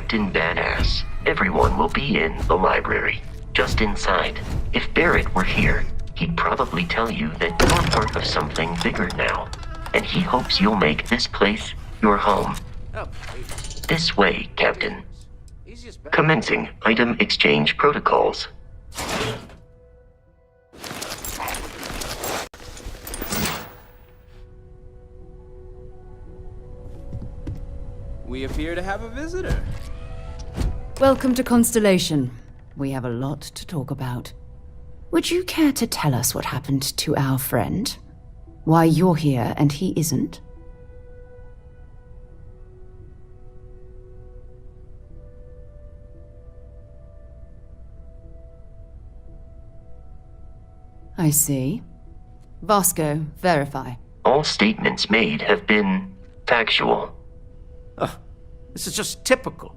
Captain Badass. Everyone will be in the library, just inside. If Barrett were here, he'd probably tell you that you're part of something bigger now, and he hopes you'll make this place your home. This way, Captain. Commencing item exchange protocols. We appear to have a visitor. Welcome to Constellation. We have a lot to talk about. Would you care to tell us what happened to our friend? Why you're here and he isn't? I see. Vasco, verify. All statements made have been factual. This is just typical.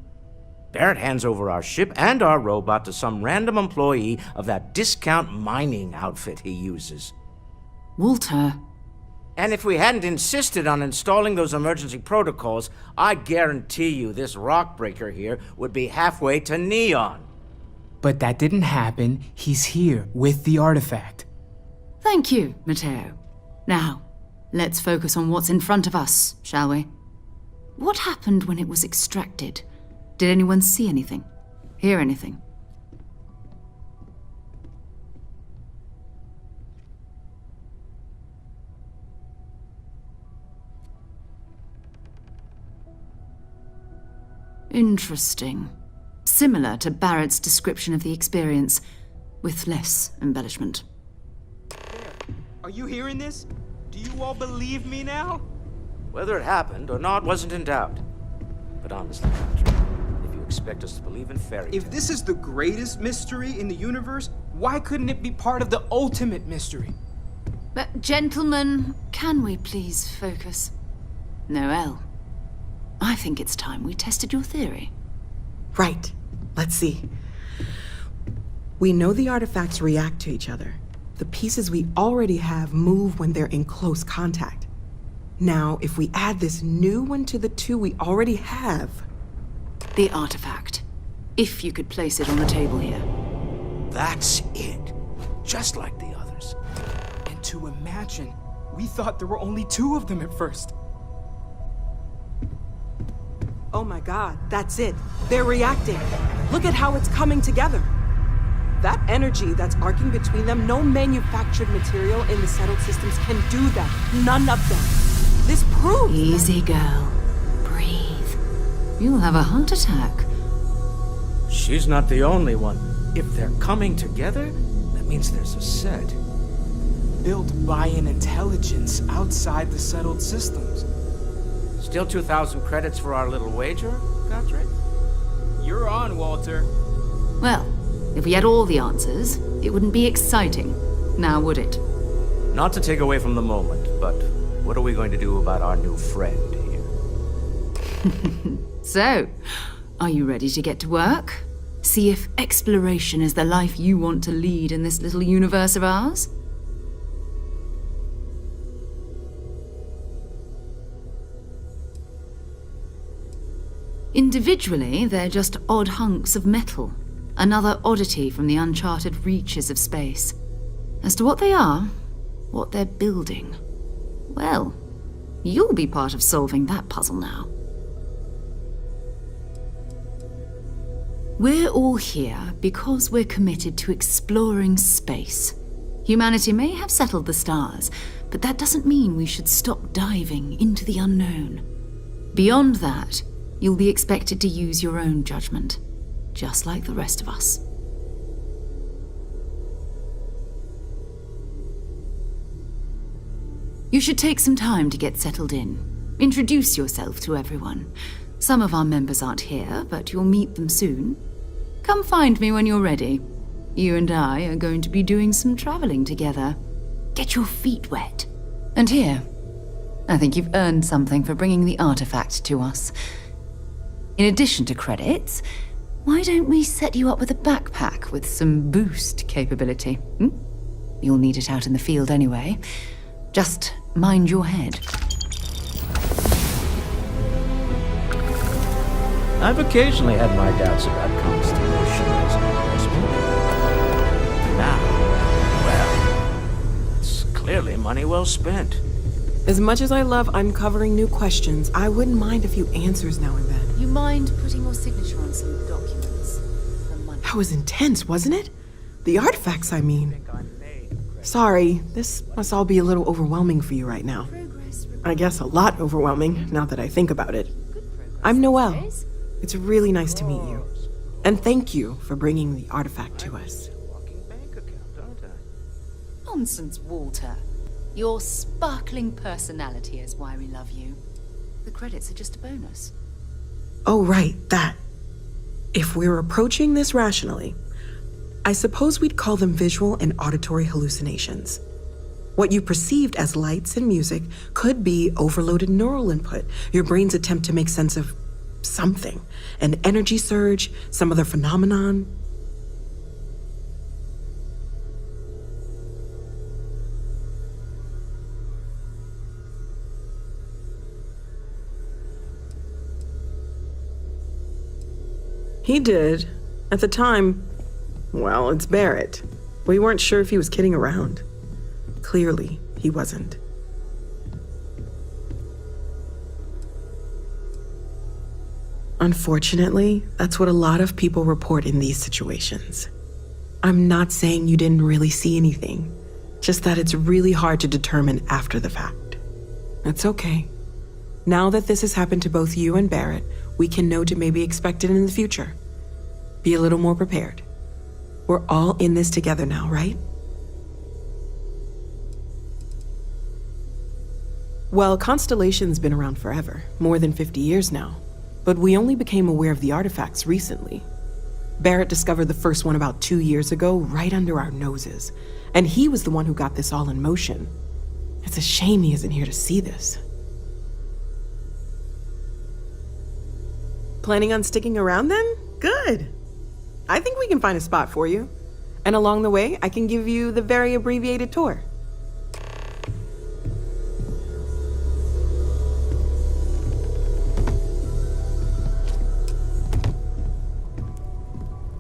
Barrett hands over our ship and our robot to some random employee of that discount mining outfit he uses. Walter. And if we hadn't insisted on installing those emergency protocols, I guarantee you this rock breaker here would be halfway to Neon. But that didn't happen. He's here with the artifact. Thank you, Matteo. Now, let's focus on what's in front of us, shall we? What happened when it was extracted? Did anyone see anything? Hear anything? Interesting. Similar to Barrett's description of the experience, with less embellishment. Are you hearing this? Do you all believe me now? Whether it happened or not wasn't in doubt. But honestly, Patrick, if you expect us to believe in fairy tales... If this is the greatest mystery in the universe, why couldn't it be part of the ultimate mystery? But gentlemen, can we please focus? Noelle, I think it's time we tested your theory. Right. Let's see. We know the artifacts react to each other. The pieces we already have move when they're in close contact. Now, if we add this new one to the two we already have... The artifact. If you could place it on the table here. That's it. Just like the others. And to imagine, we thought there were only 2 of them at first. Oh my god, that's it. They're reacting. Look at how it's coming together. That energy that's arcing between them, no manufactured material in the settled systems can do that. None of them. This proves... Easy, girl. Breathe. You'll have a heart attack. She's not the only one. If they're coming together, that means there's a set. Built by an intelligence outside the settled systems. Still 2,000 credits for our little wager, Patrick? You're on, Walter. Well, if we had all the answers, it wouldn't be exciting. Now, would it? Not to take away from the moment, but what are we going to do about our new friend here? So, are you ready to get to work? See if exploration is the life you want to lead in this little universe of ours? Individually, they're just odd hunks of metal. Another oddity from the uncharted reaches of space. As to what they are, what they're building, well, you'll be part of solving that puzzle now. We're all here because we're committed to exploring space. Humanity may have settled the stars, but that doesn't mean we should stop diving into the unknown. Beyond that, you'll be expected to use your own judgment, just like the rest of us. You should take some time to get settled in. Introduce yourself to everyone. Some of our members aren't here, but you'll meet them soon. Come find me when you're ready. You and I are going to be doing some traveling together. Get your feet wet. And here, I think you've earned something for bringing the artifact to us. In addition to credits, why don't we set you up with a backpack with some boost capability? You'll need it out in the field anyway. Just mind your head. I've occasionally had my doubts about Constellation as an investment. Now, well, it's clearly money well spent. As much as I love uncovering new questions, I wouldn't mind a few answers now and then. You mind putting your signature on some documents? The money. That was intense, wasn't it? The artifacts, I mean. Sorry, this must all be a little overwhelming for you right now. I guess a lot overwhelming, now that I think about it. I'm Noelle. It's really nice to meet you. And thank you for bringing the artifact to us. Nonsense, Walter. Your sparkling personality is why we love you. The credits are just a bonus. Oh, right, that. If we're approaching this rationally, I suppose we'd call them visual and auditory hallucinations. What you perceived as lights and music could be overloaded neural input, your brain's attempt to make sense of something, an energy surge, some other phenomenon. He did. At the time, well, it's Barrett. We weren't sure if he was kidding around. Clearly, he wasn't. Unfortunately, that's what a lot of people report in these situations. I'm not saying you didn't really see anything, just that it's really hard to determine after the fact. It's okay. Now that this has happened to both you and Barrett, we can know to maybe expect it in the future. Be a little more prepared. We're all in this together now, right? Well, Constellation's been around forever, more than 50 years now. But we only became aware of the artifacts recently. Barrett discovered the first one about 2 years ago, right under our noses. And he was the one who got this all in motion. It's a shame he isn't here to see this. Planning on sticking around then? Good. I think we can find a spot for you. And along the way, I can give you the very abbreviated tour.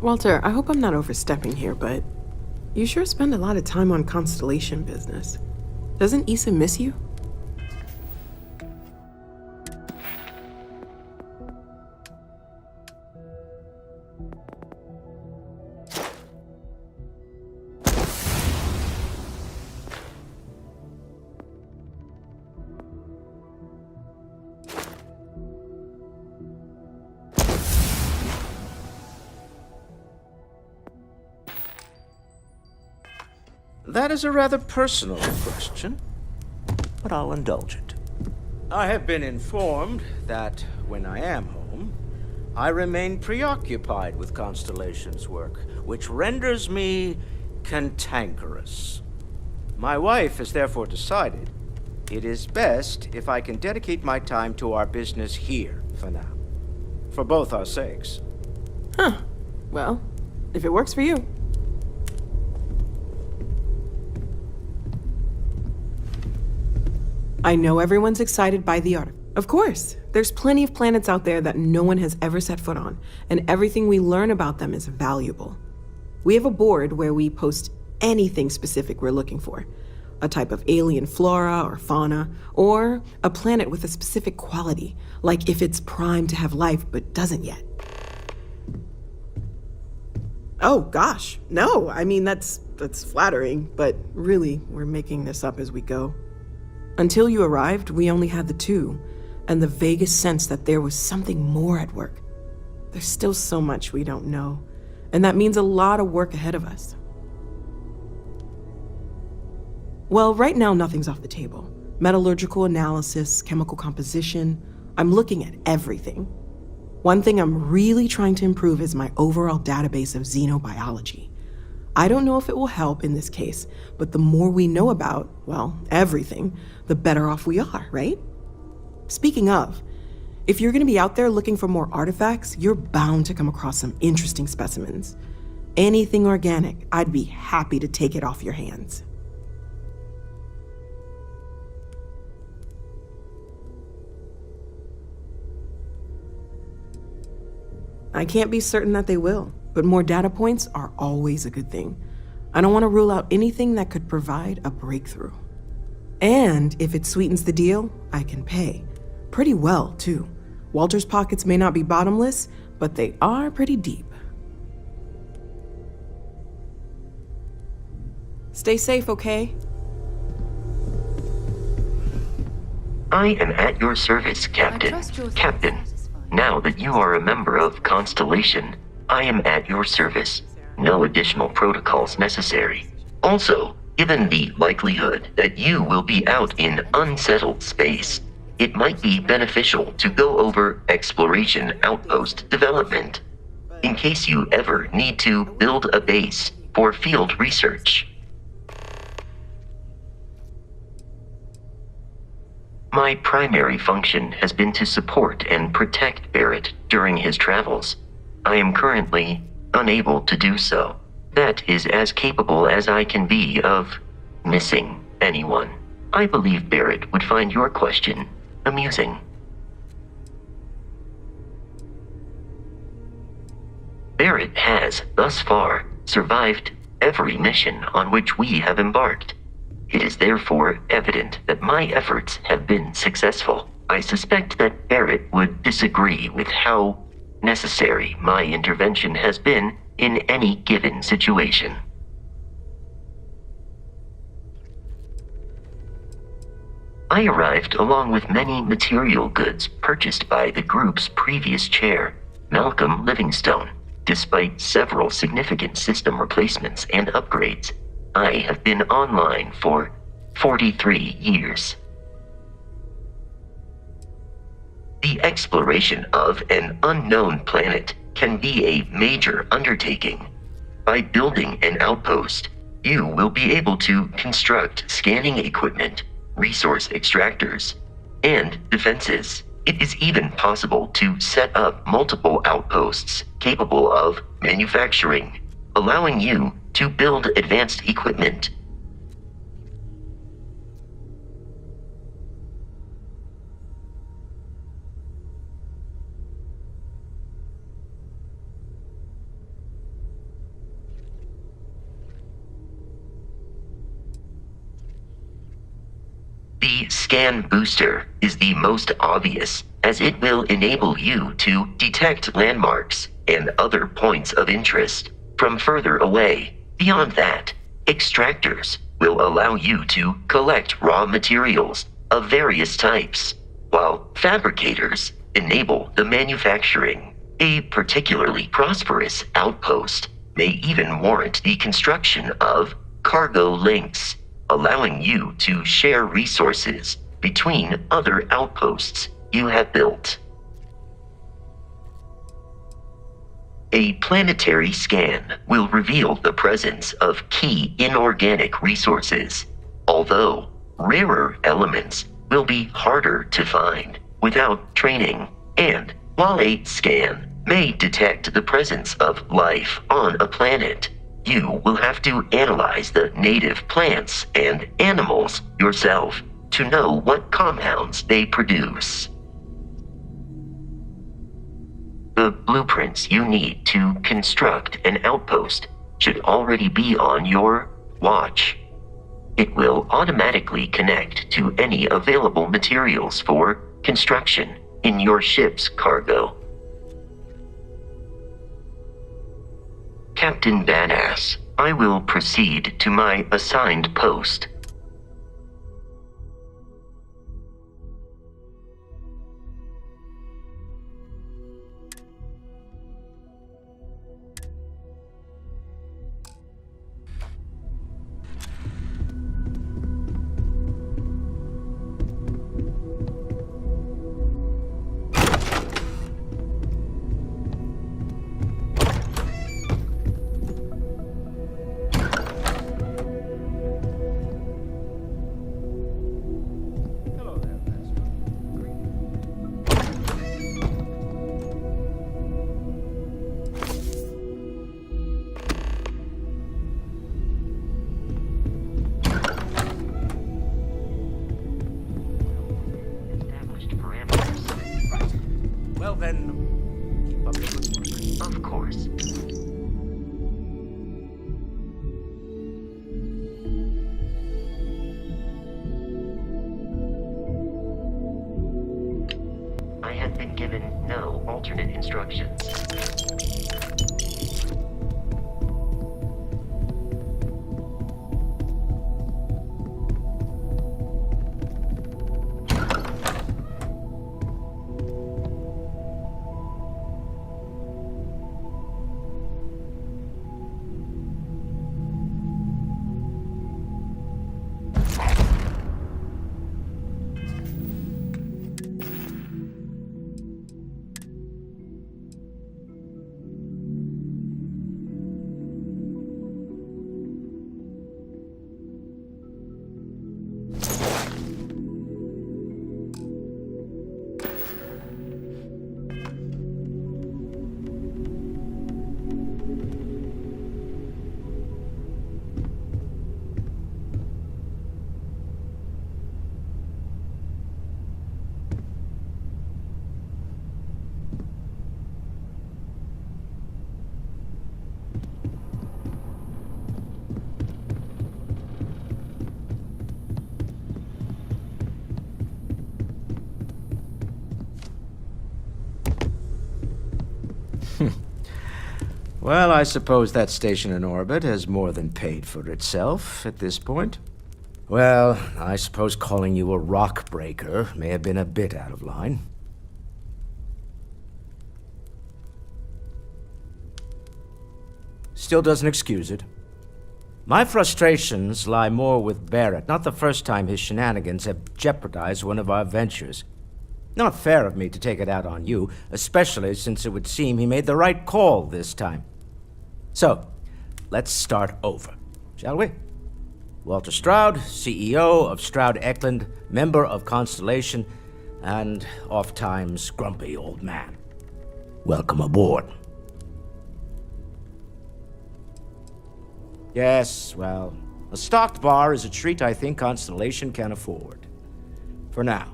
Walter, I hope I'm not overstepping here, but you sure spend a lot of time on Constellation business. Doesn't Issa miss you? That is a rather personal question, but I'll indulge it. I have been informed that when I am home, I remain preoccupied with Constellation's work, which renders me cantankerous. My wife has therefore decided it is best if I can dedicate my time to our business here for now, for both our sakes. Huh. Well, if it works for you. I know everyone's excited by the art. Of course, there's plenty of planets out there that no one has ever set foot on, and everything we learn about them is valuable. We have a board where we post anything specific we're looking for. A type of alien flora or fauna, or a planet with a specific quality, like if it's primed to have life but doesn't yet. Oh gosh, no, I mean that's flattering, but really, we're making this up as we go. Until you arrived, we only had the two, and the vaguest sense that there was something more at work. There's still so much we don't know, and that means a lot of work ahead of us. Well, right now nothing's off the table. Metallurgical analysis, chemical composition, I'm looking at everything. One thing I'm really trying to improve is my overall database of xenobiology. I don't know if it will help in this case, but the more we know about, well, everything, the better off we are, right? Speaking of, if you're going to be out there looking for more artifacts, you're bound to come across some interesting specimens. Anything organic, I'd be happy to take it off your hands. I can't be certain that they will, but more data points are always a good thing. I don't want to rule out anything that could provide a breakthrough. And if it sweetens the deal, I can pay. Pretty well, too. Walter's pockets may not be bottomless, but they are pretty deep. Stay safe, okay? I am at your service, Captain. trust yours is Captain, satisfying. now that you are a member of Constellation, I am at your service. No additional protocols necessary. Also, given the likelihood that you will be out in unsettled space, it might be beneficial to go over exploration outpost development, in case you ever need to build a base for field research. My primary function has been to support and protect Barrett during his travels. I am currently unable to do so. That is as capable as I can be of missing anyone. I believe Barrett would find your question amusing. Barrett has, thus far, survived every mission on which we have embarked. It is therefore evident that my efforts have been successful. I suspect that Barrett would disagree with how necessary my intervention has been in any given situation. I arrived along with many material goods purchased by the group's previous chair, Malcolm Livingstone. Despite several significant system replacements and upgrades, I have been online for 43 years. The exploration of an unknown planet can be a major undertaking. By building an outpost, you will be able to construct scanning equipment, resource extractors, and defenses. It is even possible to set up multiple outposts capable of manufacturing, allowing you to build advanced equipment. The scan booster is the most obvious, as it will enable you to detect landmarks and other points of interest from further away. Beyond that, extractors will allow you to collect raw materials of various types, while fabricators enable the manufacturing. A particularly prosperous outpost may even warrant the construction of cargo links, allowing you to share resources between other outposts you have built. A planetary scan will reveal the presence of key inorganic resources, although rarer elements will be harder to find without training. And while a scan may detect the presence of life on a planet, you will have to analyze the native plants and animals yourself to know what compounds they produce. The blueprints you need to construct an outpost should already be on your watch. It will automatically connect to any available materials for construction in your ship's cargo. Captain Badass, I will proceed to my assigned post. given no alternate instructions. Well, I suppose that station in orbit has more than paid for itself at this point. Well, I suppose calling you a rock breaker may have been a bit out of line. Still doesn't excuse it. My frustrations lie more with Barrett, not the first time his shenanigans have jeopardized one of our ventures. Not fair of me to take it out on you, especially since it would seem he made the right call this time. So, let's start over, shall we? Walter Stroud, CEO of Stroud Eklund, member of Constellation, and oft-times grumpy old man. Welcome aboard. Yes, well, a stocked bar is a treat I think Constellation can afford. For now.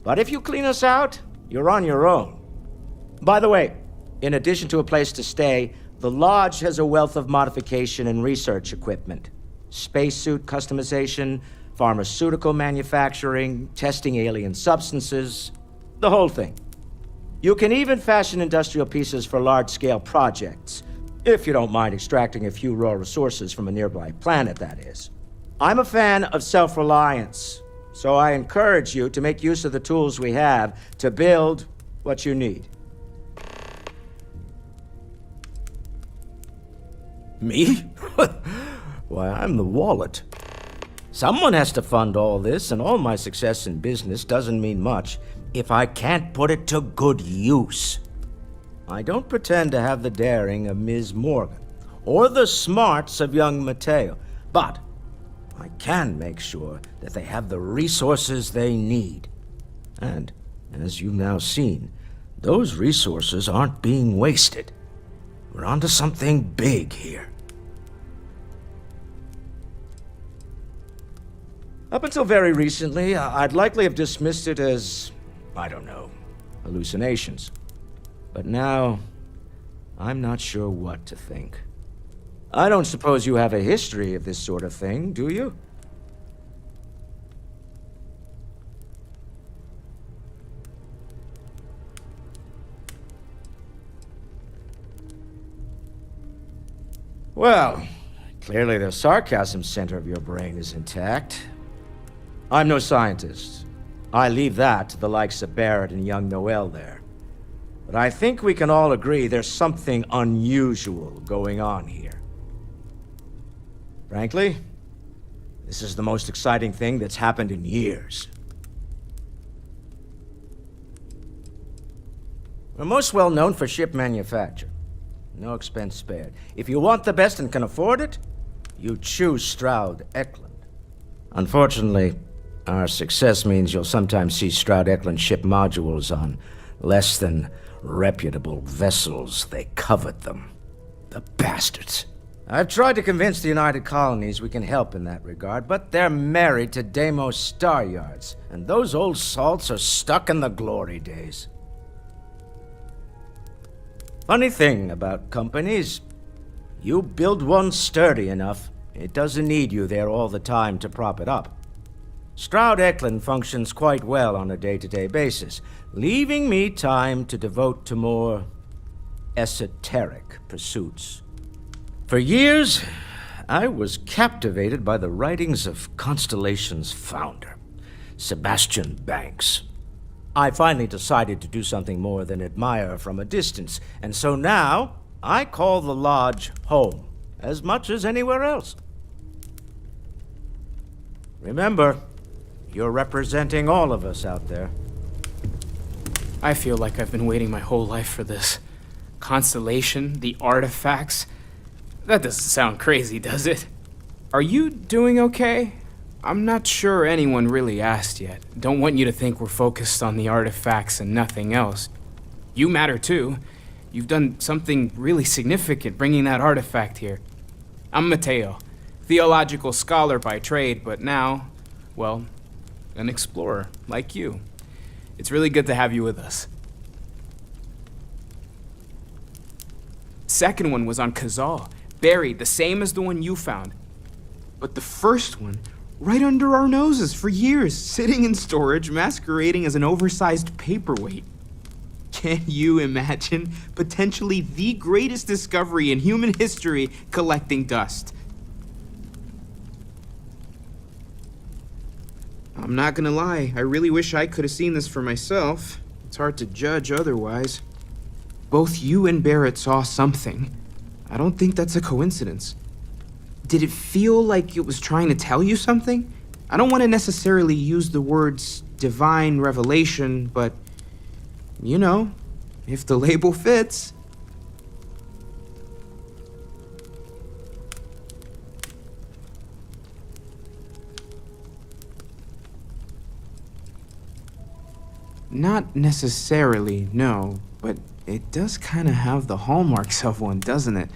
But if you clean us out, you're on your own. By the way, in addition to a place to stay, the Lodge has a wealth of modification and research equipment. Spacesuit customization, pharmaceutical manufacturing, testing alien substances, the whole thing. You can even fashion industrial pieces for large-scale projects, if you don't mind extracting a few raw resources from a nearby planet, that is. I'm a fan of self-reliance, so I encourage you to make use of the tools we have to build what you need. Me? Why, I'm the wallet. Someone has to fund all this, and all my success in business doesn't mean much if I can't put it to good use. I don't pretend to have the daring of Ms. Morgan, or the smarts of young Mateo, but I can make sure that they have the resources they need. And, as you've now seen, those resources aren't being wasted. We're onto something big here. Up until very recently, I'd likely have dismissed it as, I don't know, hallucinations. But now, I'm not sure what to think. I don't suppose you have a history of this sort of thing, do you? Well, clearly the sarcasm center of your brain is intact. I'm no scientist. I leave that to the likes of Barrett and young Noel there. But I think we can all agree there's something unusual going on here. Frankly, this is the most exciting thing that's happened in years. We're most well known for ship manufacture. No expense spared. If you want the best and can afford it, you choose Stroud Eklund. Unfortunately, our success means you'll sometimes see Stroud Eklund ship modules on less than reputable vessels. They covet them. The bastards. I've tried to convince the United Colonies we can help in that regard, but they're married to Deimos Star Yards, and those old salts are stuck in the glory days. Funny thing about companies, you build one sturdy enough, it doesn't need you there all the time to prop it up. Stroud Eklund functions quite well on a day-to-day basis, leaving me time to devote to more esoteric pursuits. For years, I was captivated by the writings of Constellation's founder, Sebastian Banks. I finally decided to do something more than admire from a distance, and so now I call the Lodge home, as much as anywhere else. Remember, you're representing all of us out there. I feel like I've been waiting my whole life for this. Constellation, the artifacts. That doesn't sound crazy, does it? Are you doing okay? I'm not sure anyone really asked yet. Don't want you to think we're focused on the artifacts and nothing else. You matter too. You've done something really significant bringing that artifact here. I'm Mateo, theological scholar by trade, but now, well, an explorer like you. It's really good to have you with us. Second one was on Kazal, buried the same as the one you found. But the first one, right under our noses for years, sitting in storage, masquerading as an oversized paperweight. Can you imagine potentially the greatest discovery in human history collecting dust? I'm not gonna lie, I really wish I could have seen this for myself. It's hard to judge otherwise. Both you and Barrett saw something. I don't think that's a coincidence. Did it feel like it was trying to tell you something? I don't want to necessarily use the words divine revelation, but, you know, if the label fits. Not necessarily, no, but it does kind of have the hallmarks of one, doesn't it?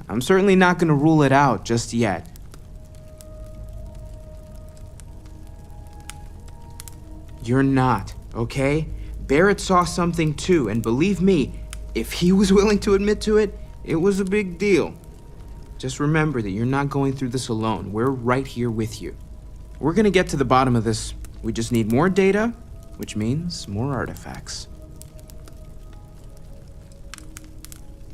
I'm certainly not going to rule it out just yet. You're not, okay? Barrett saw something too, and believe me, if he was willing to admit to it, it was a big deal. Just remember that you're not going through this alone. We're right here with you. We're going to get to the bottom of this. We just need more data, which means more artifacts.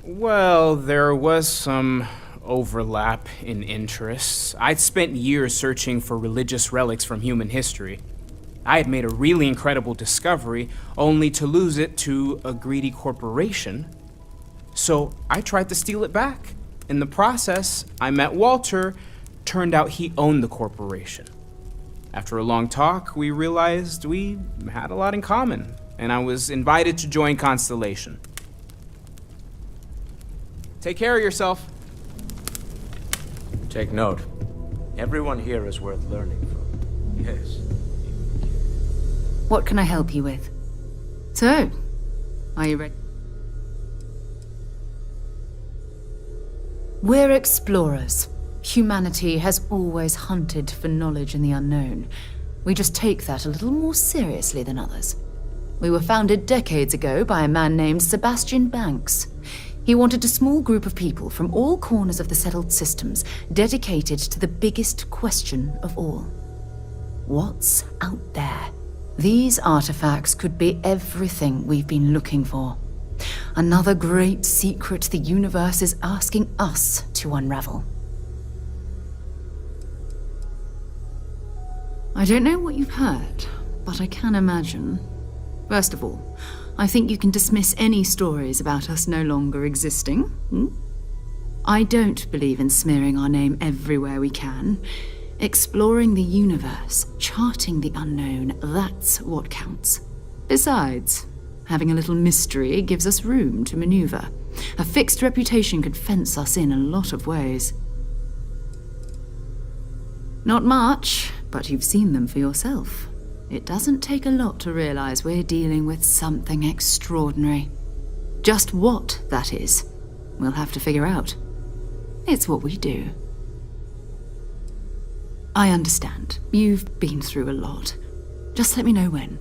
Well, there was some overlap in interests. I'd spent years searching for religious relics from human history. I had made a really incredible discovery, only to lose it to a greedy corporation. So I tried to steal it back. In the process, I met Walter. Turned out he owned the corporation. After a long talk, we realized we had a lot in common, and I was invited to join Constellation. Take care of yourself. Take note. Everyone here is worth learning from. Yes. What can I help you with? So, are you ready? We're explorers. Humanity has always hunted for knowledge in the unknown. We just take that a little more seriously than others. We were founded decades ago by a man named Sebastian Banks. He wanted a small group of people from all corners of the settled systems dedicated to the biggest question of all. What's out there? These artifacts could be everything we've been looking for. Another great secret the universe is asking us to unravel. I don't know what you've heard, but I can imagine. First of all, I think you can dismiss any stories about us no longer existing. I don't believe in smearing our name everywhere we can. Exploring the universe, charting the unknown, that's what counts. Besides, having a little mystery gives us room to maneuver. A fixed reputation could fence us in a lot of ways. Not much, but you've seen them for yourself. It doesn't take a lot to realize we're dealing with something extraordinary. Just what that is, we'll have to figure out. It's what we do. I understand. You've been through a lot. Just let me know when.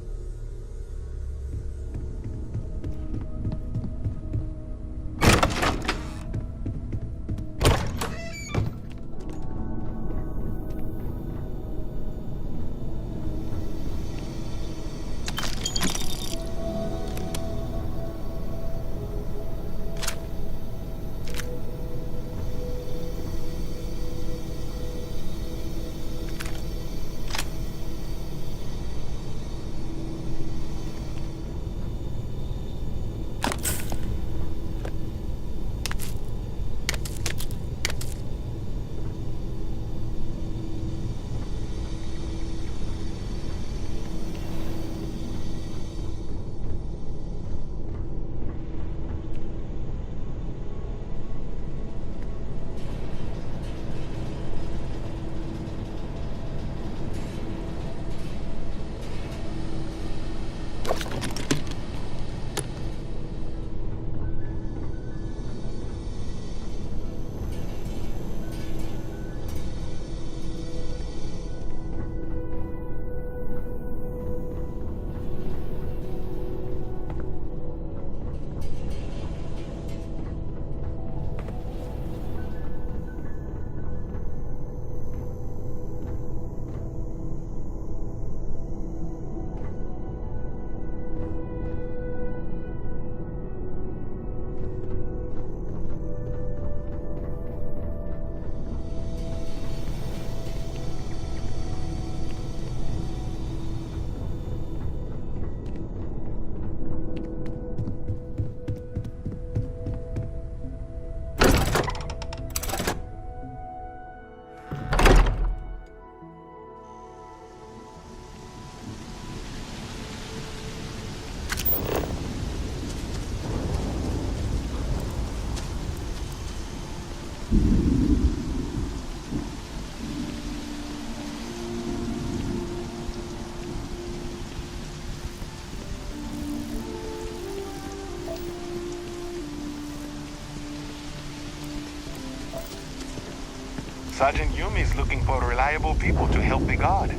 Sergeant Yumi is looking for reliable people to help the guard.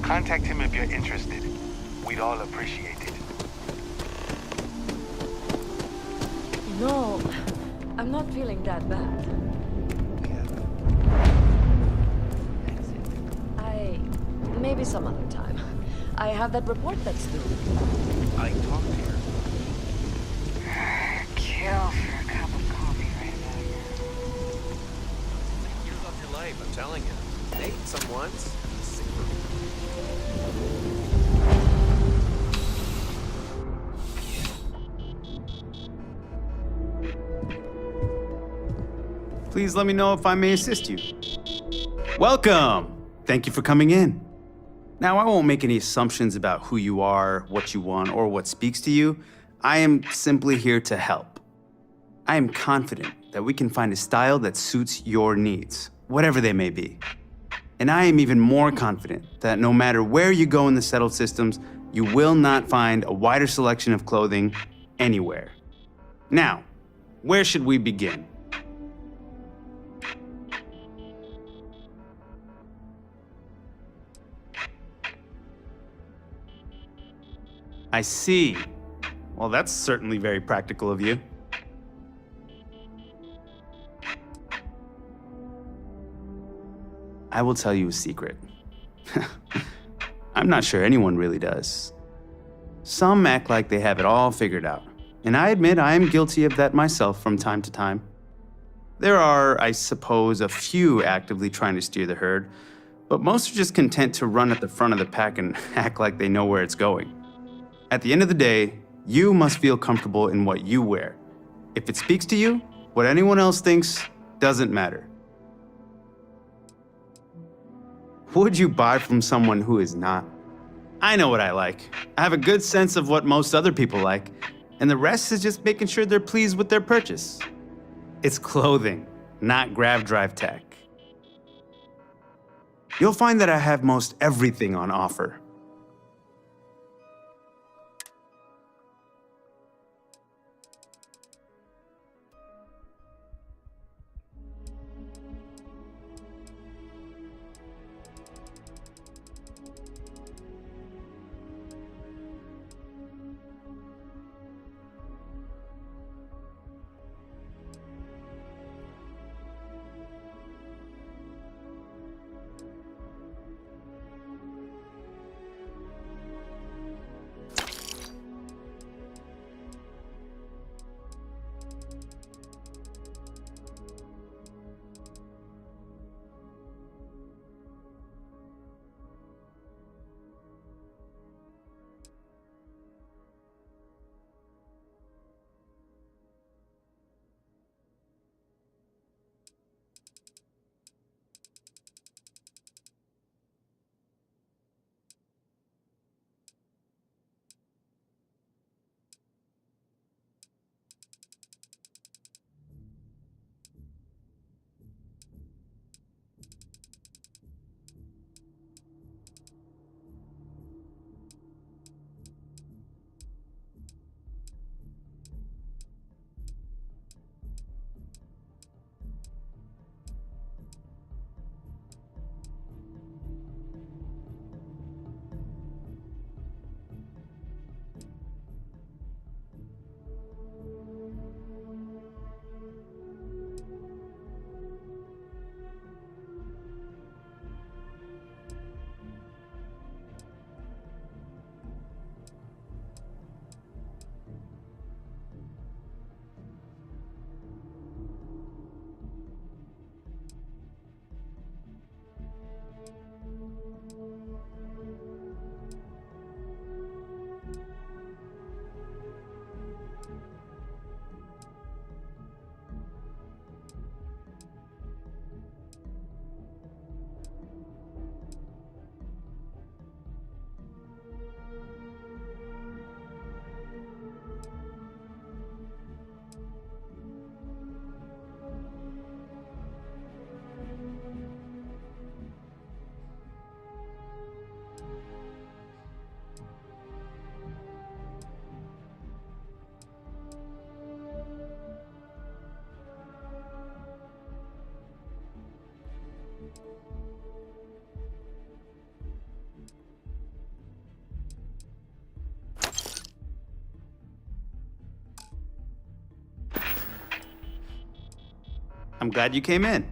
Contact him if you're interested. We'd all appreciate it. No, I'm not feeling that bad. Maybe some other time. I have that report that's due. I talked to her. Kill for a cup of coffee right now. Years off your life, I'm telling you. Date someone's sick for Please let me know if I may assist you. Welcome! Thank you for coming in. Now, I won't make any assumptions about who you are, what you want, or what speaks to you. I am simply here to help. I am confident that we can find a style that suits your needs, whatever they may be. And I am even more confident that no matter where you go in the settled systems, you will not find a wider selection of clothing anywhere. Now, where should we begin? I see. Well, that's certainly very practical of you. I will tell you a secret. I'm not sure anyone really does. Some act like they have it all figured out, and I admit I am guilty of that myself from time to time. There are, I suppose, a few actively trying to steer the herd, but most are just content to run at the front of the pack and act like they know where it's going. At the end of the day, you must feel comfortable in what you wear. If it speaks to you, what anyone else thinks doesn't matter. Would you buy from someone who is not? I know what I like. I have a good sense of what most other people like, and the rest is just making sure they're pleased with their purchase. It's clothing, not grav drive tech. You'll find that I have most everything on offer. I'm glad you came in.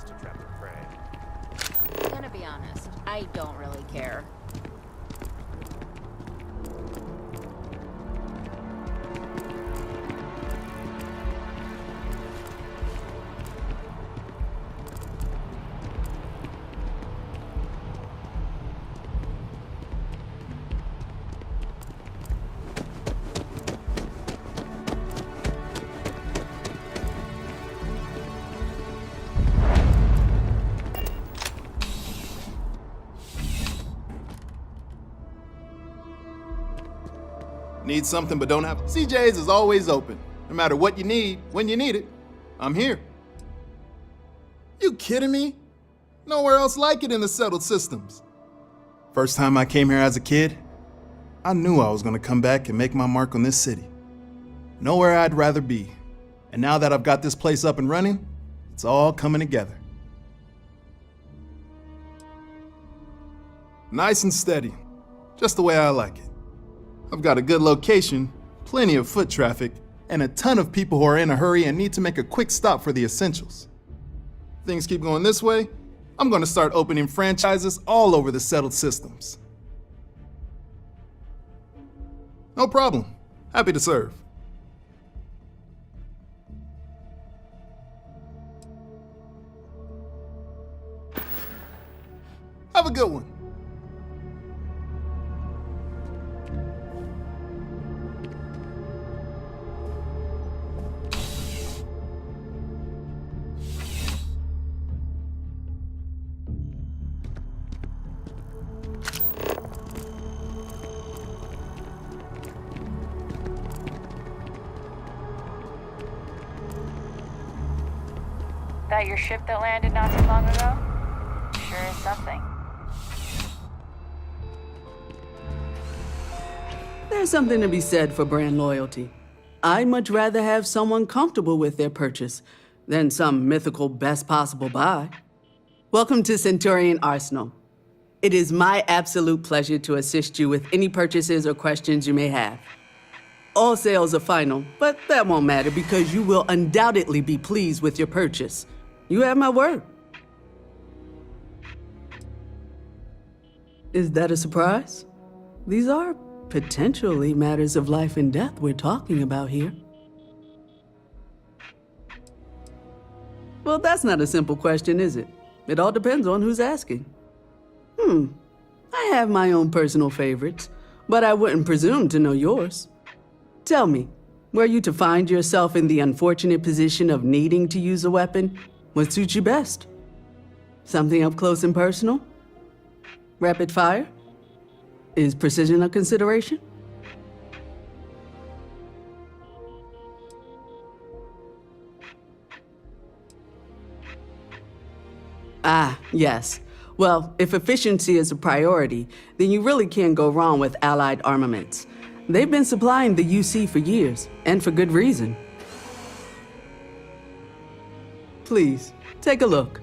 To trap the prey. Gonna be honest, I don't really care. Need something but don't have. CJ's is always open. No matter what you need, when you need it, I'm here. You kidding me? Nowhere else like it in the settled systems. First time I came here as a kid, I knew I was gonna come back and make my mark on this city. Nowhere I'd rather be. And now that I've got this place up and running, it's all coming together. Nice and steady, just the way I like it. I've got a good location, plenty of foot traffic, and a ton of people who are in a hurry and need to make a quick stop for the essentials. Things keep going this way, I'm gonna start opening franchises all over the settled systems. No problem. Happy to serve. Have a good one. That your ship that landed not too long ago? Sure is something. There's something to be said for brand loyalty. I'd much rather have someone comfortable with their purchase than some mythical best possible buy. Welcome to Centurion Arsenal. It is my absolute pleasure to assist you with any purchases or questions you may have. All sales are final, but that won't matter because you will undoubtedly be pleased with your purchase. You have my word. Is that a surprise? These are potentially matters of life and death we're talking about here. Well, that's not a simple question, is it? It all depends on who's asking. I have my own personal favorites, but I wouldn't presume to know yours. Tell me, were you to find yourself in the unfortunate position of needing to use a weapon, what suits you best? Something up close and personal? Rapid fire? Is precision a consideration? Ah, yes. Well, if efficiency is a priority, then you really can't go wrong with Allied armaments. They've been supplying the UC for years, and for good reason. Please, take a look.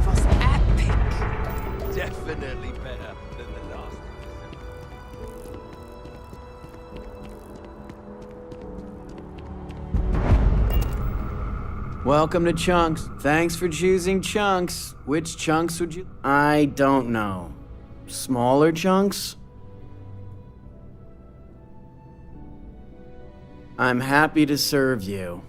was epic. Definitely better than the last. Welcome to Chunks. Thanks for choosing Chunks. Which chunks would you... I don't know. Smaller chunks? I'm happy to serve you.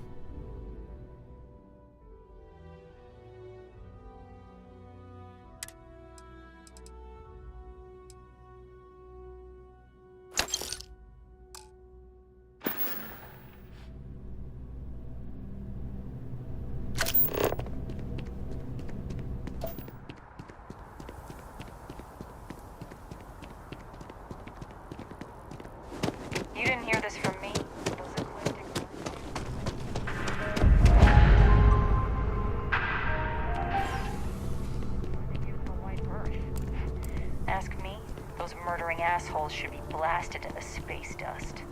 You didn't hear this from me. Ask me, those murdering assholes should be blasted into space dust.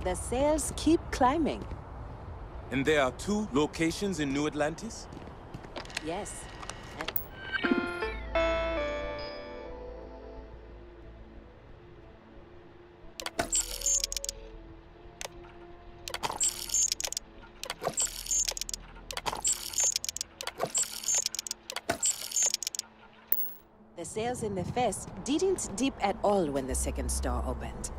The sales keep climbing. And there are 2 locations in New Atlantis? Yes. The sales in the fest didn't dip at all when the second store opened.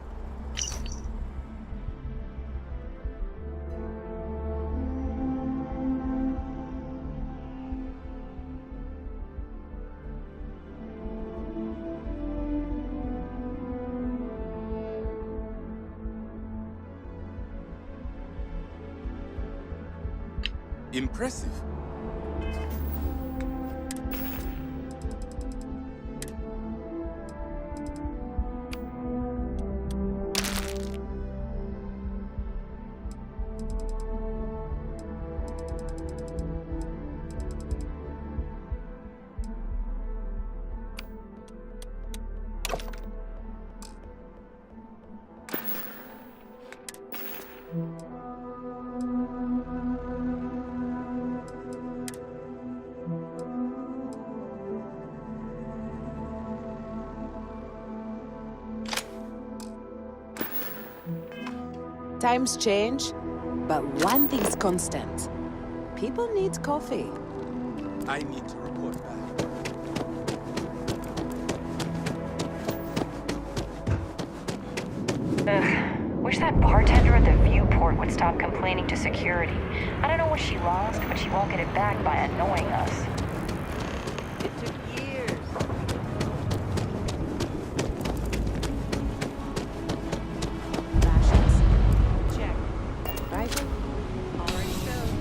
Impressive. Times change, but one thing's constant. People need coffee. I need to report back. Wish that bartender at the viewport would stop complaining to security. I don't know what she lost, but she won't get it back by annoying us. It took years. Rations. Check. Rifle. Already filled.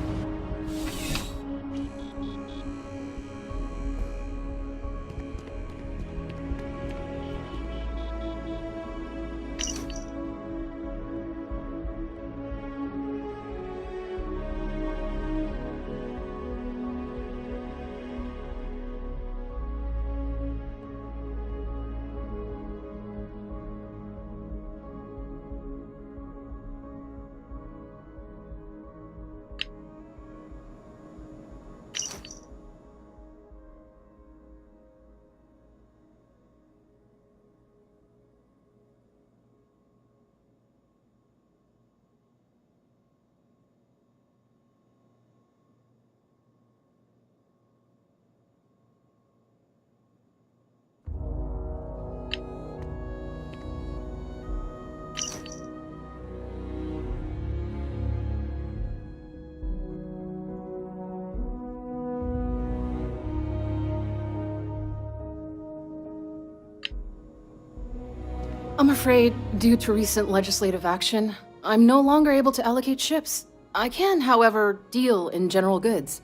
I'm afraid, due to recent legislative action, I'm no longer able to allocate ships. I can, however, deal in general goods.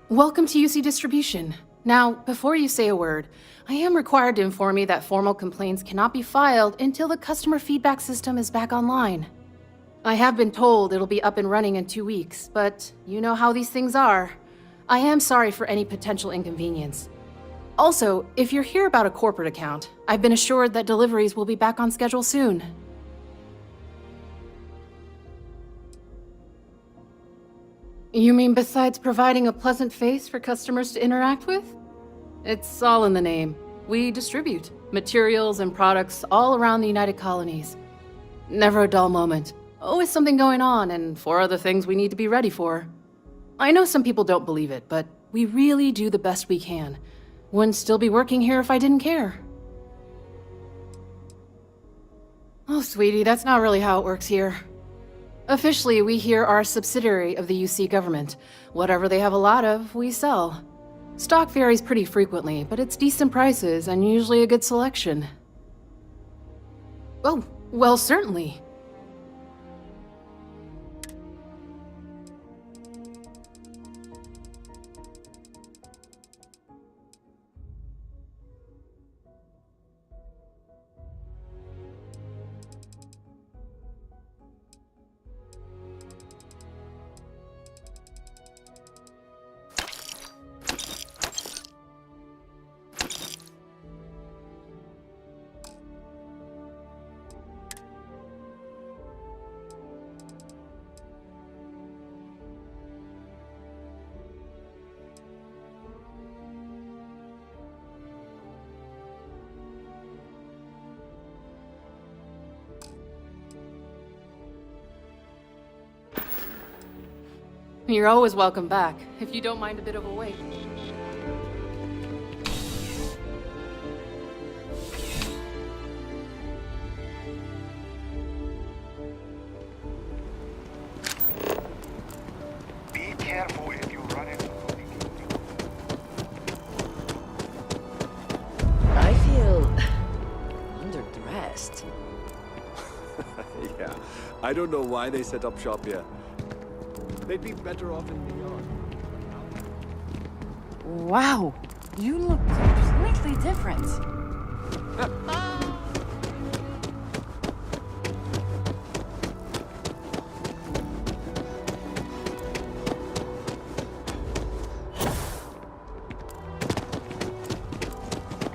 Welcome to UC Distribution. Now, before you say a word, I am required to inform you that formal complaints cannot be filed until the customer feedback system is back online. I have been told it'll be up and running in 2 weeks, but you know how these things are. I am sorry for any potential inconvenience. Also, if you're here about a corporate account, I've been assured that deliveries will be back on schedule soon. You mean besides providing a pleasant face for customers to interact with? It's all in the name. We distribute materials and products all around the United Colonies. Never a dull moment. Always something going on and 4 other things we need to be ready for. I know some people don't believe it, but we really do the best we can. Wouldn't still be working here if I didn't care. Oh, sweetie, that's not really how it works here. Officially, we here are a subsidiary of the UC government. Whatever they have a lot of, we sell. Stock varies pretty frequently, but it's decent prices and usually a good selection. Oh, well, certainly. You're always welcome back, if you don't mind a bit of a wait. Be careful if you run into I feel underdressed. Yeah, I don't know why they set up shop here. They'd be better off in New York. Wow, you look completely different.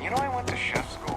You know, I went to chef school.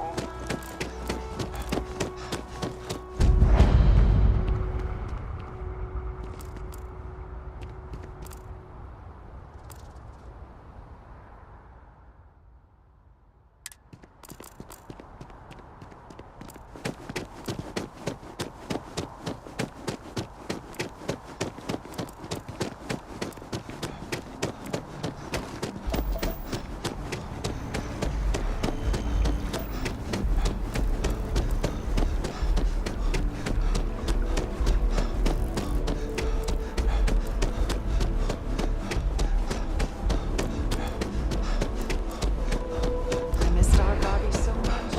I missed our Bobby so much.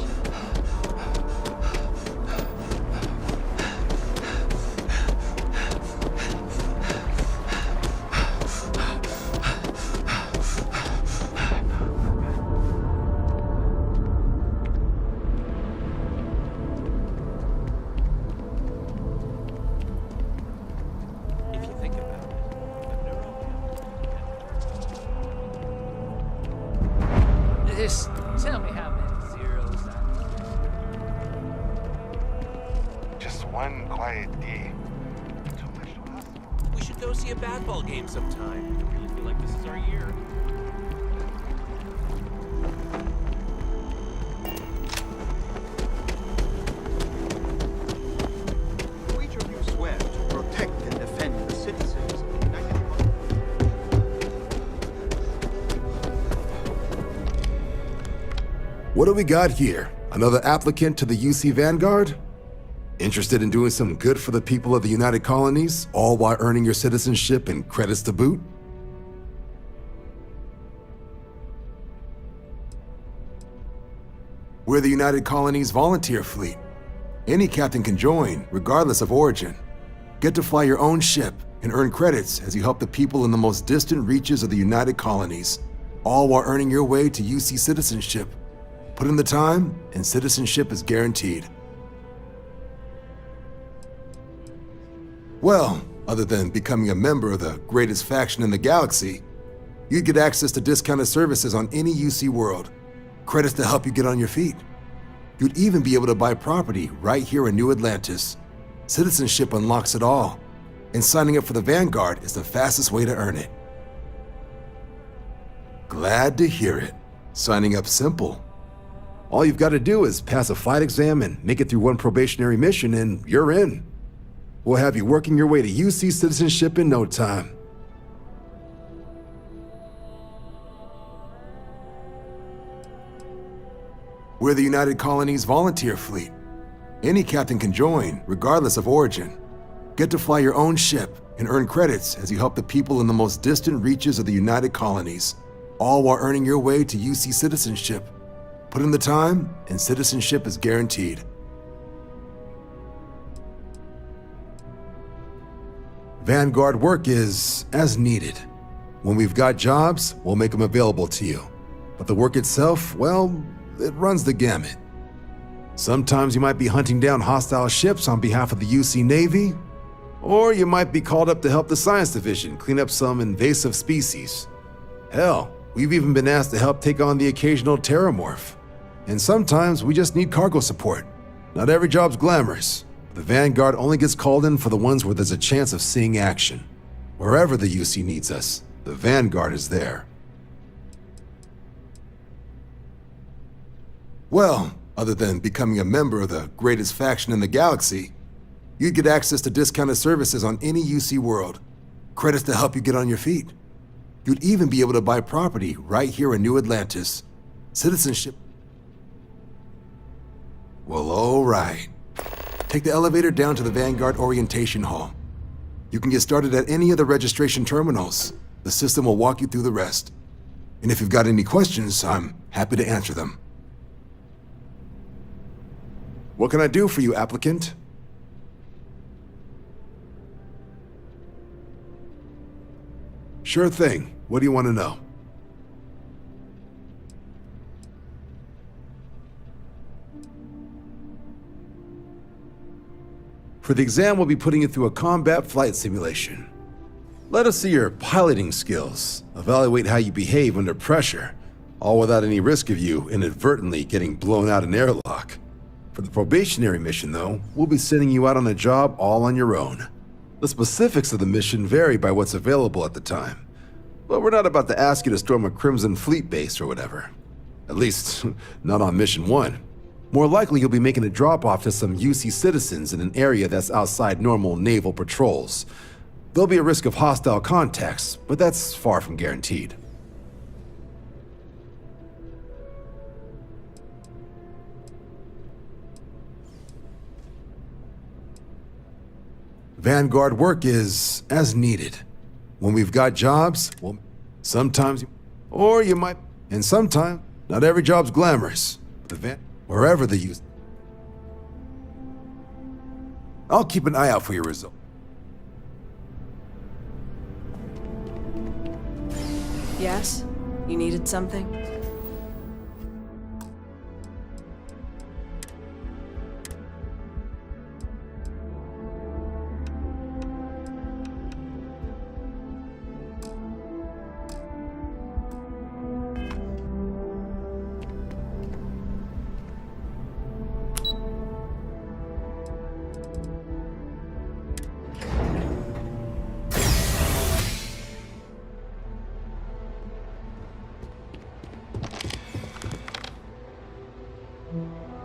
If you think about it, Just tell me how many zeros that Just one quiet day. we should go see a badball game sometime. I really feel like this is our year. For each of you swear to protect and defend the citizens of the United What do we got here? Another applicant to the UC Vanguard? Interested in doing some good for the people of the United Colonies, all while earning your citizenship and credits to boot? We're the United Colonies Volunteer Fleet. Any captain can join, regardless of origin. Get to fly your own ship and earn credits as you help the people in the most distant reaches of the United Colonies, all while earning your way to UC citizenship. Put in the time, and citizenship is guaranteed. Well, other than becoming a member of the greatest faction in the galaxy, you'd get access to discounted services on any UC world, credits to help you get on your feet. You'd even be able to buy property right here in New Atlantis. Citizenship unlocks it all, and signing up for the Vanguard is the fastest way to earn it. Glad to hear it. Signing up's simple. All you've got to do is pass a flight exam and make it through one probationary mission, and you're in. We'll have you working your way to UC citizenship in no time. We're the United Colonies Volunteer Fleet. Any captain can join, regardless of origin. Get to fly your own ship and earn credits as you help the people in the most distant reaches of the United Colonies, all while earning your way to UC citizenship. Put in the time, and citizenship is guaranteed. Vanguard work is as needed. When we've got jobs, we'll make them available to you. But the work itself, well, it runs the gamut. Sometimes you might be hunting down hostile ships on behalf of the UC Navy, or you might be called up to help the Science Division clean up some invasive species. Hell, we've even been asked to help take on the occasional terramorph. And sometimes we just need cargo support. Not every job's glamorous. The Vanguard only gets called in for the ones where there's a chance of seeing action. Wherever the UC needs us, the Vanguard is there. Well, other than becoming a member of the greatest faction in the galaxy, you'd get access to discounted services on any UC world, credits to help you get on your feet. You'd even be able to buy property right here in New Atlantis. Citizenship. Well, all right. Take the elevator down to the Vanguard Orientation Hall. You can get started at any of the registration terminals. The system will walk you through the rest. And if you've got any questions, I'm happy to answer them. What can I do for you, applicant? Sure thing. What do you want to know? For the exam, we'll be putting you through a combat flight simulation. Let us see your piloting skills, evaluate how you behave under pressure, all without any risk of you inadvertently getting blown out an airlock. For the probationary mission, though, we'll be sending you out on a job all on your own. The specifics of the mission vary by what's available at the time, but we're not about to ask you to storm a Crimson Fleet base or whatever. At least, not on Mission 1. More likely, you'll be making a drop-off to some UC citizens in an area that's outside normal naval patrols. There'll be a risk of hostile contacts, but that's far from guaranteed. Vanguard work is as needed. When we've got jobs, well, sometimes, or you might, and sometimes, not every job's glamorous. Wherever the use. I'll keep an eye out for your result. Yes? You needed something?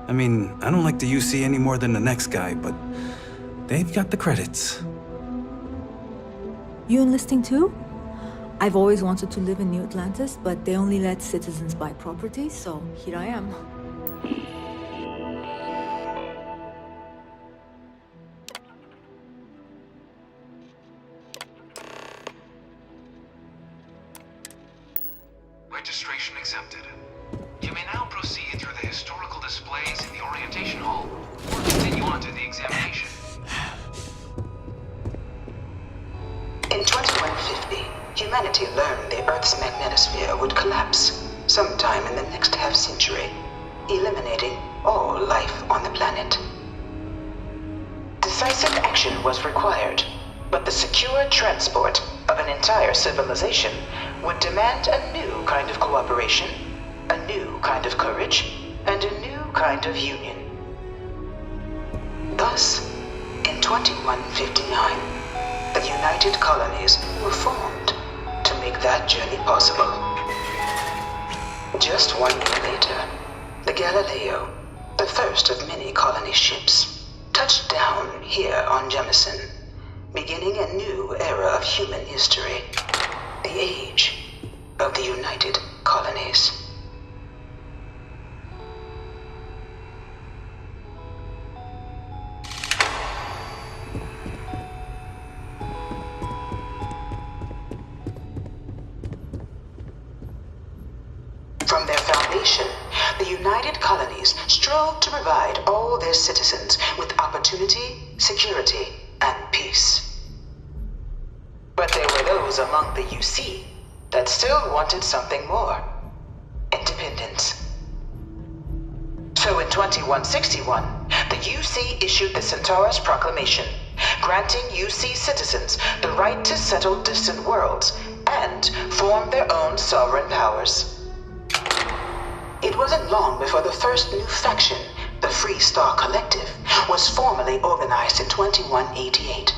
I mean, I don't like the UC any more than the next guy, but they've got the credits. You enlisting too? I've always wanted to live in New Atlantis, but they only let citizens buy property, so here I am. Registration accepted. You may now proceed through the historical displays in the orientation hall, or continue on on to the examination. In 2150, humanity learned the Earth's magnetosphere would collapse sometime in the next half-century, eliminating all life on the planet. Decisive action was required, but the secure transport of an entire civilization would demand a new kind of cooperation, a new kind of courage, and a new kind of union. Thus, in 2159, the United Colonies were formed to make that journey possible. Just 1 year later, the Galileo, the first of many colony ships, touched down here on Jemison, beginning a new era of human history, the age of the United Colonies. From their foundation, the United Colonies strove to provide all their citizens with opportunity, security, and peace. But there were those among the UC that still wanted something more: independence. So in 2161, the UC issued the Centaurus Proclamation, granting UC citizens the right to settle distant worlds and form their own sovereign powers. It wasn't long before the first new faction, the Free Star Collective, was formally organized in 2188,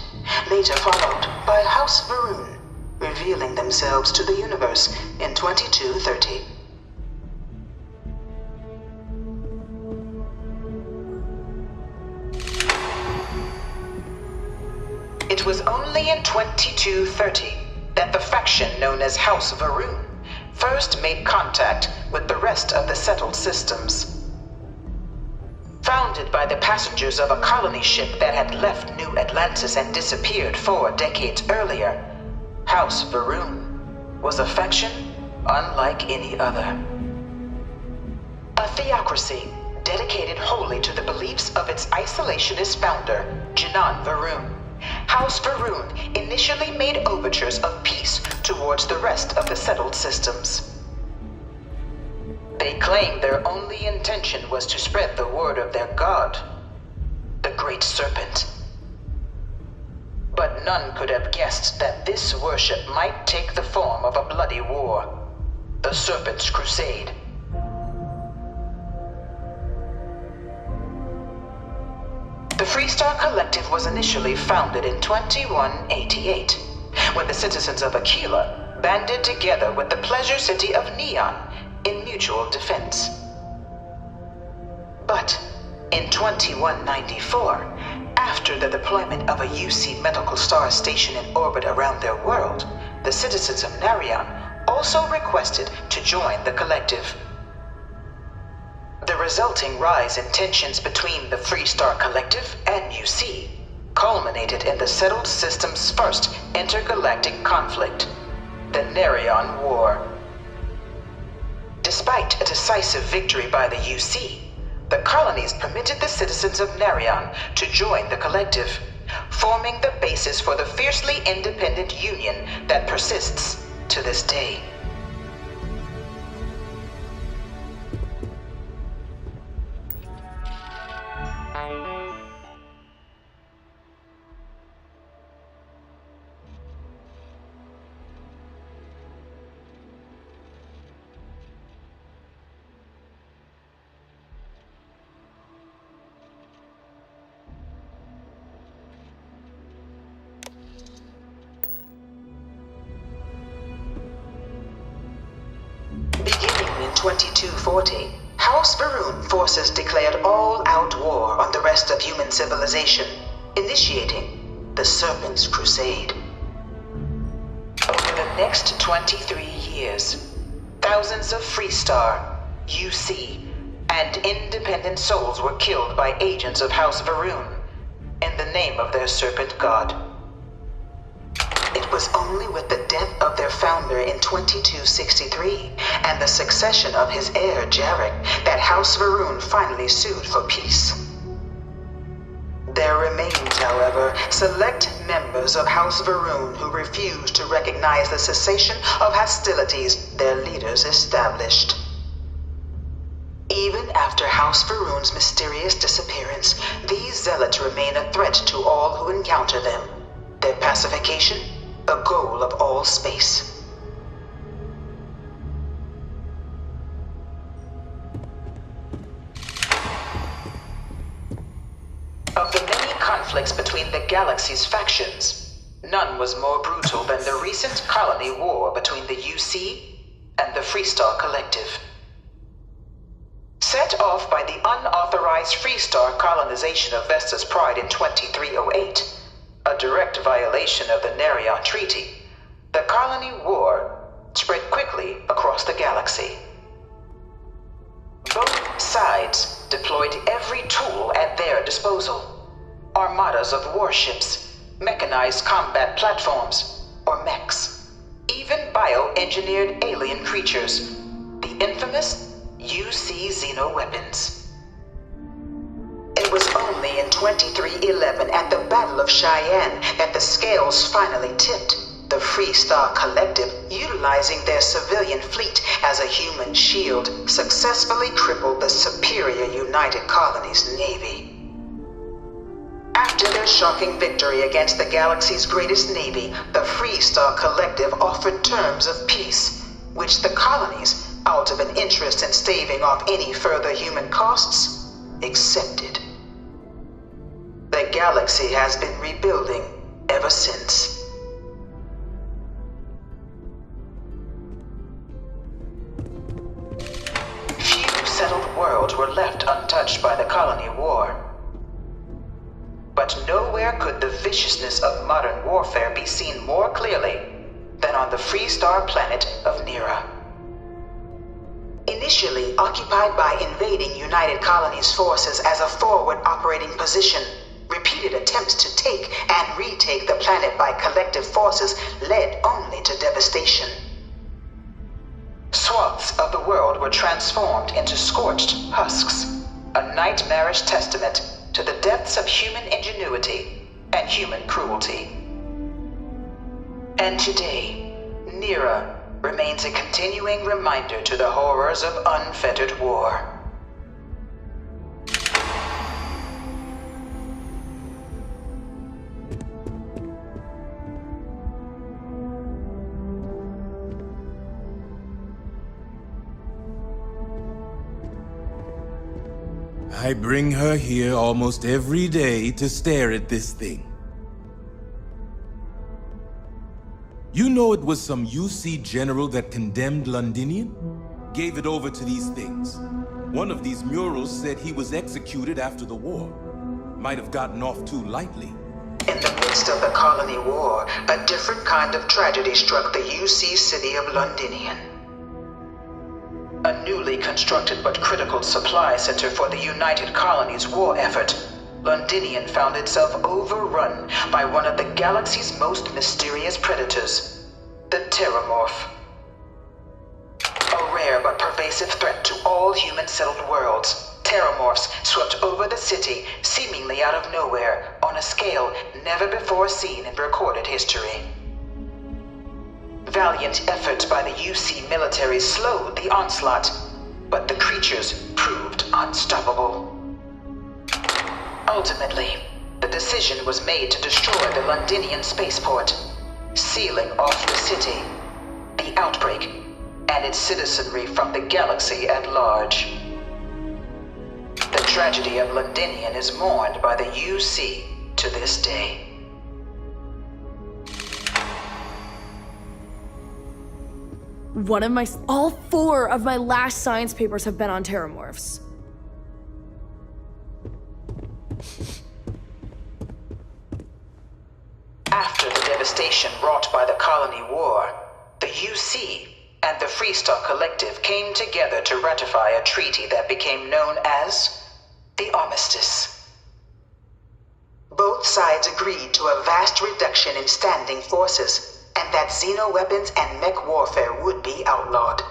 later followed by House Varun, revealing themselves to the universe in 2230. It was only in 2230 that the faction known as House Varun first made contact with the rest of the settled systems. Founded by the passengers of a colony ship that had left New Atlantis and disappeared 4 decades earlier, House Varun was a faction unlike any other. A theocracy dedicated wholly to the beliefs of its isolationist founder, Janan Varun. House Varun initially made overtures of peace towards the rest of the settled systems. They claimed their only intention was to spread the word of their god, the Great Serpent. But none could have guessed that this worship might take the form of a bloody war, the Serpent's Crusade. The Free Star Collective was initially founded in 2188, when the citizens of Aquila banded together with the pleasure city of Neon in mutual defense. But in 2194, after the deployment of a UC medical star station in orbit around their world, the citizens of Narion also requested to join the collective. The resulting rise in tensions between the Free Star Collective and UC culminated in the settled system's first intergalactic conflict, the Narion War. Despite a decisive victory by the UC, the colonies permitted the citizens of Narion to join the collective, forming the basis for the fiercely independent union that persists to this day. Beginning in 2240, House Varun forces declared all-out war on the rest of human civilization, initiating the Serpent's Crusade. Over the next 23 years, thousands of Free Star, UC, and independent souls were killed by agents of House Varun in the name of their serpent god. It was only with the death of their founder in 2263 and the succession of his heir Jarek that House Varun finally sued for peace. There remains, however, select members of House Varun who refuse to recognize the cessation of hostilities their leaders established. Even after House Varun's mysterious disappearance, these zealots remain a threat to all who encounter them. Their pacification, a goal of all space. Of the many conflicts between the galaxy's factions, none was more brutal than the recent colony war between the UC and the Freestar Collective. Set off by the unauthorized Freestar colonization of Vesta's Pride in 2308, a direct violation of the Nerion Treaty, the colony war spread quickly across the galaxy. Both sides deployed every tool at their disposal. Armadas of warships, mechanized combat platforms, or mechs, even bioengineered alien creatures, the infamous UC xeno-weapons. It was only in 2311 at the Battle of Cheyenne that the scales finally tipped. The Freestar Collective, utilizing their civilian fleet as a human shield, successfully crippled the superior United Colonies Navy. After their shocking victory against the galaxy's greatest navy, the Freestar Collective offered terms of peace, which the colonies, out of an interest in staving off any further human costs, accepted. The galaxy has been rebuilding ever since. Few settled worlds were left untouched by the colony war. But nowhere could the viciousness of modern warfare be seen more clearly than on the Freestar planet of Nera. Initially occupied by invading United Colonies forces as a forward operating position, repeated attempts to take and retake the planet by collective forces led only to devastation. Swaths of the world were transformed into scorched husks, a nightmarish testament to the depths of human ingenuity and human cruelty. And today, Nera remains a continuing reminder to the horrors of unfettered war. I bring her here almost every day to stare at this thing. You know it was some UC general that condemned Londinian? Gave it over to these things. One of these murals said he was executed after the war. Might have gotten off too lightly. In the midst of the colony war, a different kind of tragedy struck the UC city of Londinian. A newly constructed but critical supply center for the United Colonies' war effort, Londinian found itself overrun by one of the galaxy's most mysterious predators, the Terramorph. A rare but pervasive threat to all human-settled worlds, Terramorphs swept over the city, seemingly out of nowhere, on a scale never before seen in recorded history. Valiant efforts by the UC military slowed the onslaught, but the creatures proved unstoppable. Ultimately, the decision was made to destroy the Londinian spaceport, sealing off the city, the outbreak, and its citizenry from the galaxy at large. The tragedy of Londinian is mourned by the UC to this day. All 4 of my last science papers have been on Terramorphs. After the devastation wrought by the colony war, the UC and the Freestar Collective came together to ratify a treaty that became known as the Armistice. Both sides agreed to a vast reduction in standing forces, and that xeno-weapons and mech warfare would be outlawed.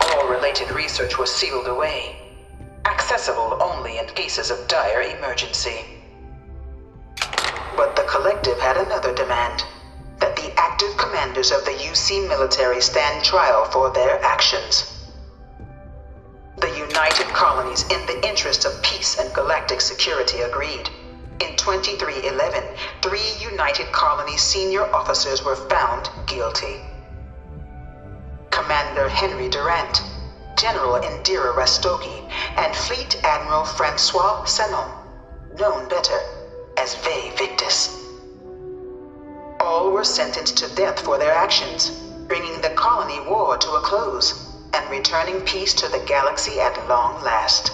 All related research was sealed away. accessible only in cases of dire emergency. But the Collective had another demand, that the active commanders of the UC military stand trial for their actions. The United Colonies, in the interest of peace and galactic security, agreed. In 2311, 3 United Colonies senior officers were found guilty. Commander Henry Durant, General Indira Rastogi, and Fleet Admiral Francois Sanon, known better as Ve Victus. All were sentenced to death for their actions, bringing the colony war to a close and returning peace to the galaxy at long last.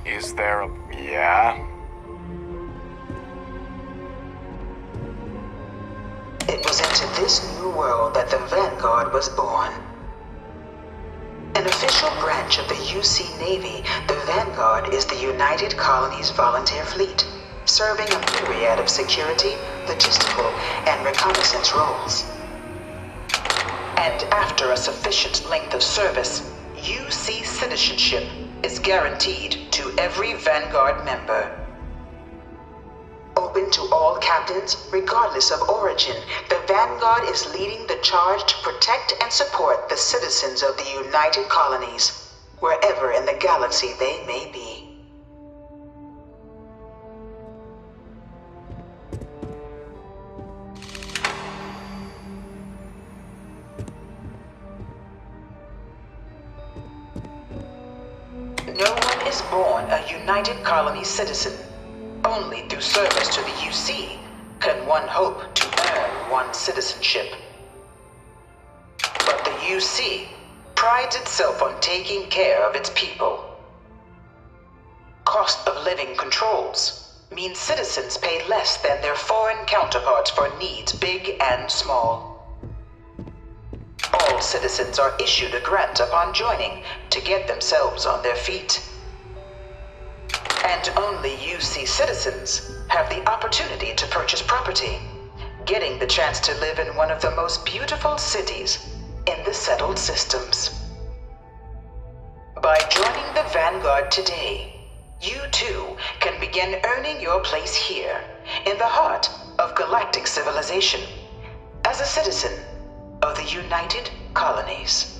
Is there a... yeah? It was into this new world that the Vanguard was born. An official branch of the UC Navy, the Vanguard is the United Colonies Volunteer Fleet, serving a myriad of security, logistical, and reconnaissance roles. And after a sufficient length of service, UC citizenship is guaranteed to every Vanguard member. Open to all captains, regardless of origin, the Vanguard is leading the charge to protect and support the citizens of the United Colonies, wherever in the galaxy they may be. No one is born a United Colony citizen. Only through service to the UC can one hope to earn one's citizenship. But the UC prides itself on taking care of its people. Cost of living controls mean citizens pay less than their foreign counterparts for needs big and small. All citizens are issued a grant upon joining to get themselves on their feet. And only UC citizens have the opportunity to purchase property, getting the chance to live in one of the most beautiful cities in the settled systems. By joining the Vanguard today, you too can begin earning your place here, in the heart of galactic civilization, as a citizen of the United Colonies.